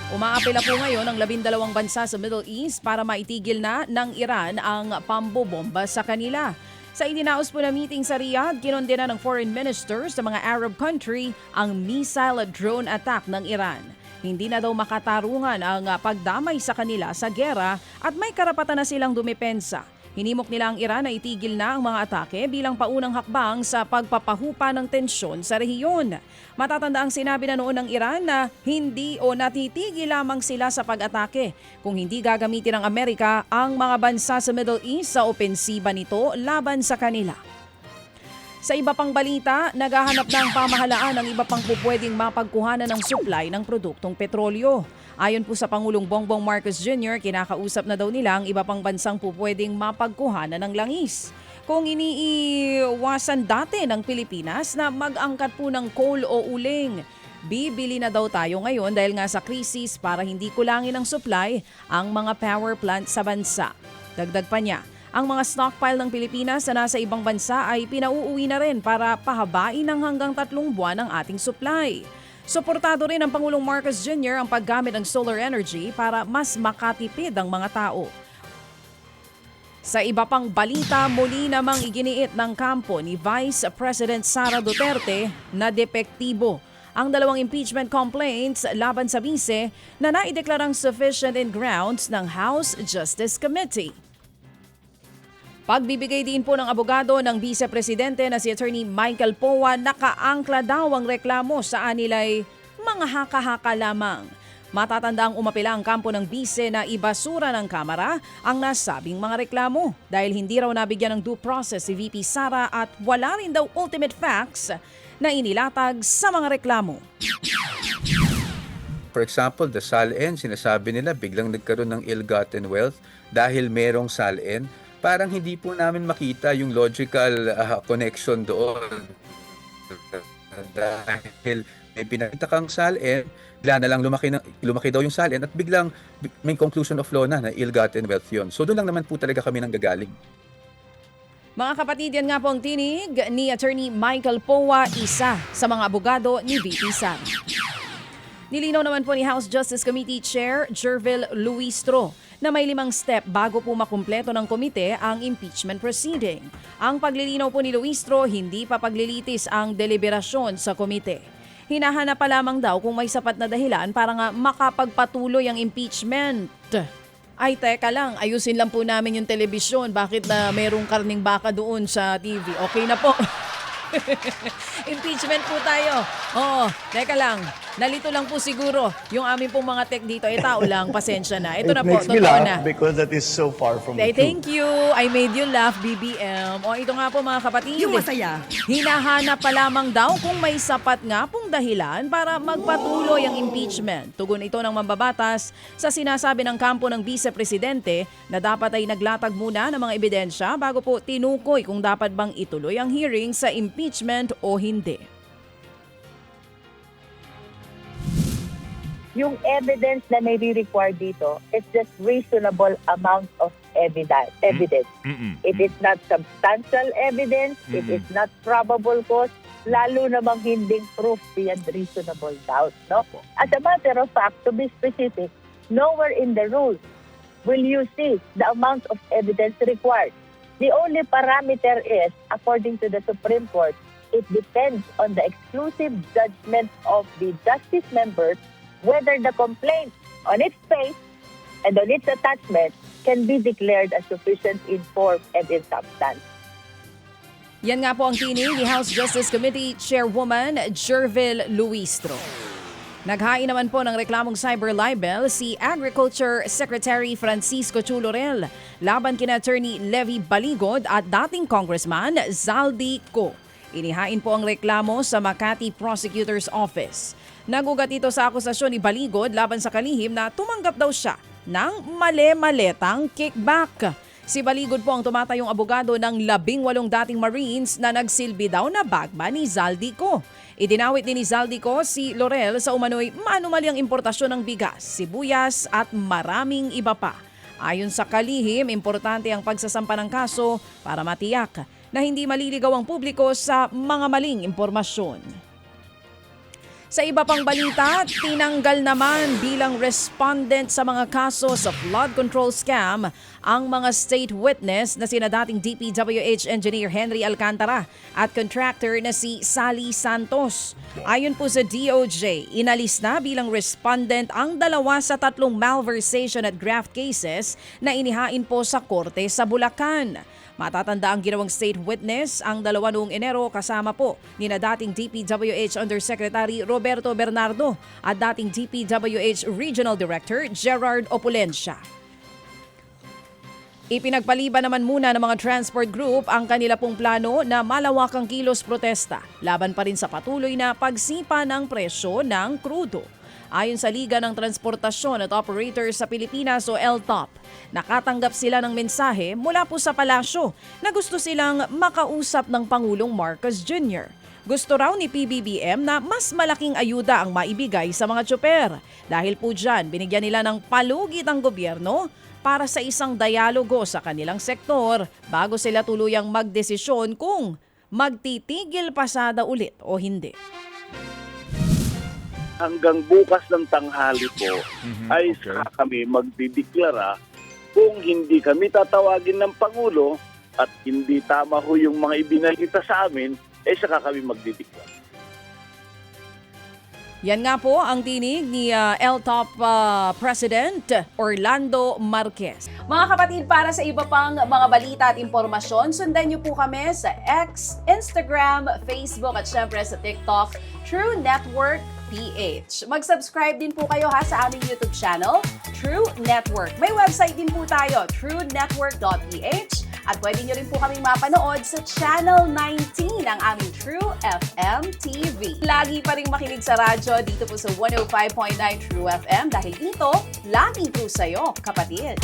Umaapela po ngayon ang 12 bansa sa Middle East para maitigil na ng Iran ang pambobomba sa kanila. Sa idinaos po na meeting sa Riyadh, kinondena ng foreign ministers sa mga Arab country ang missile drone attack ng Iran. Hindi na daw makatarungan ang pagdamay sa kanila sa gera at may karapatan na silang dumepensa. Hinimok nila ang Iran na itigil na ang mga atake bilang paunang hakbang sa pagpapahupa ng tensyon sa rehiyon. Matatanda ang sinabi na noon ng Iran na hindi o natitigil lamang sila sa pag-atake kung hindi gagamitin ng Amerika ang mga bansa sa Middle East sa opensiba nito laban sa kanila. Sa iba pang balita, naghahanap na ang pamahalaan ng iba pang pupwedeng mapagkuhanan ng supply ng produktong petrolyo. Ayon po sa Pangulong Bongbong Marcos Jr., kinakausap na daw nila ang iba pang bansang pupwedeng mapagkuhanan ng langis. Kung iniiwasan dati ng Pilipinas na mag-angkat po ng coal o uling, bibili na daw tayo ngayon dahil nga sa krisis para hindi kulangin ang supply ang mga power plant sa bansa. Dagdag pa niya, ang mga stockpile ng Pilipinas na nasa ibang bansa ay pinauuwi na rin para pahabain ng hanggang 3 buwan ang ating supply. Suportado rin ng Pangulong Marcos Jr. ang paggamit ng solar energy para mas makatipid ang mga tao. Sa iba pang balita, muli namang iginiit ng kampo ni Vice President Sara Duterte na depektibo ang 2 impeachment complaints laban sa bise na naideklarang sufficient in grounds ng House Justice Committee. Pagbibigay din po ng abogado ng Vice Presidente na si Attorney Michael Powa, nakaangkla daw ang reklamo sa anilay mga haka-haka lamang. Matatanda ang umapela ang kampo ng Vice na ibasura ng Kamara ang nasabing mga reklamo dahil hindi raw nabigyan ng due process si VP Sara at wala rin daw ultimate facts na inilatag sa mga reklamo. For example, the SALN, sinasabi nila biglang nagkaroon ng ill-gotten wealth dahil merong SALN. Parang hindi po namin makita yung logical connection doon. Dahil may pinakita kang SALN, bigla na lang lumaki daw yung SALN at biglang may conclusion of law na ill-gotten wealth yun. So doon lang naman po talaga kami nanggagaling. Mga kapatid, yan nga po ang tinig ni Attorney Michael Powa, isa sa mga abogado ni VP Sara. Nilinaw naman po ni House Justice Committee Chair Jervil Luistro na may 5 step bago po makumpleto ng komite ang impeachment proceeding. Ang paglilinaw po ni Luistro, hindi pa paglilitis ang deliberasyon sa komite. Hinahanap pa lamang daw kung may sapat na dahilan para nga makapagpatuloy ang impeachment. Ay, teka lang, ayusin lang po namin yung telebisyon. Bakit na merong karning baka doon sa TV? Okay na po. Impeachment po tayo. Oo, teka lang. Nalito lang po siguro yung aming pong mga tech dito. Tao lang, pasensya na. Ito na po, totoo na. Because that is so far from the truth. Thank you. I made you laugh, BBM. O ito nga po mga kapatid. Yung masaya. Hinahanap pa lamang daw kung may sapat nga pong dahilan para magpatuloy ang impeachment. Tugon ito ng mambabatas sa sinasabi ng kampo ng Vice Presidente na dapat ay naglatag muna ng mga ebidensya bago po tinukoy kung dapat bang ituloy ang hearing sa impeachment o hindi. Yung evidence na may require dito is just reasonable amount of evidence. It is not substantial evidence, it is not probable cause, lalo namang hinding proof beyond reasonable doubt. No? As a matter of fact, to be specific, nowhere in the rules will you see the amount of evidence required. The only parameter is, according to the Supreme Court, it depends on the exclusive judgment of the justice members whether the complaint on its face and on its attachment can be declared as sufficient in form and in substance. Yan nga po ang tinig ni House Justice Committee Chairwoman Jervil Luistro. Naghain naman po ng reklamong cyber libel si Agriculture Secretary Francisco Chulorel laban kina Attorney Levi Baligod at dating Congressman Zaldi Co. Inihain po ang reklamo sa Makati Prosecutor's Office. Nagugat ito sa akusasyon ni Baligod laban sa kalihim na tumanggap daw siya ng male-maletang kickback. Si Baligod po ang tumatayong abogado ng 18 dating Marines na nagsilbi daw na bagman ni Zaldico. Idinawit din ni Zaldico si Laurel sa umano'y manumalyang importasyon ng bigas, sibuyas at maraming iba pa. Ayon sa kalihim, importante ang pagsasampa ng kaso para matiyak na hindi maliligaw ang publiko sa mga maling impormasyon. Sa iba pang balita, tinanggal naman bilang respondent sa mga kaso sa flood control scam ang mga state witness na sina dating DPWH Engineer Henry Alcantara at contractor na si Sally Santos. Ayon po sa DOJ, inalis na bilang respondent ang 2 sa 3 malversation at graft cases na inihain po sa korte sa Bulacan. Matatanda ang ginawang state witness ang 2 noong Enero kasama po ni na dating DPWH Undersecretary Roberto Bernardo at dating DPWH Regional Director Gerard Opulencia. Ipinagpaliban naman muna ng mga transport group ang kanila pong plano na malawakang kilos protesta laban pa rin sa patuloy na pagsipa ng presyo ng krudo. Ayon sa Liga ng Transportasyon at Operators sa Pilipinas o LTOP, nakatanggap sila ng mensahe mula po sa palasyo na gusto silang makausap ng Pangulong Marcos Jr. Gusto raw ni PBBM na mas malaking ayuda ang maibigay sa mga tsoper. Dahil po dyan, binigyan nila ng palugit ang gobyerno para sa isang dialogo sa kanilang sektor bago sila tuluyang magdesisyon kung magtitigil pasada ulit o hindi. Hanggang bukas ng tanghali po ay saka kami magdideklara kung hindi kami tatawagin ng Pangulo at hindi tama ho yung mga ibinalita sa amin, saka kami magdideklara. Yan nga po ang tinig ni LTOP President Orlando Marquez. Mga kapatid, para sa iba pang mga balita at impormasyon, sundan niyo po kami sa X, Instagram, Facebook at syempre sa TikTok, True Network PH. Mag-subscribe din po kayo sa aming YouTube channel, True Network. May website din po tayo, truenetwork.ph, at pwede nyo rin po kaming mapanood sa Channel 19 ang aming True FM TV. Lagi pa rin makinig sa radyo dito po sa 105.9 True FM dahil dito, lagi po sa'yo, kapatid.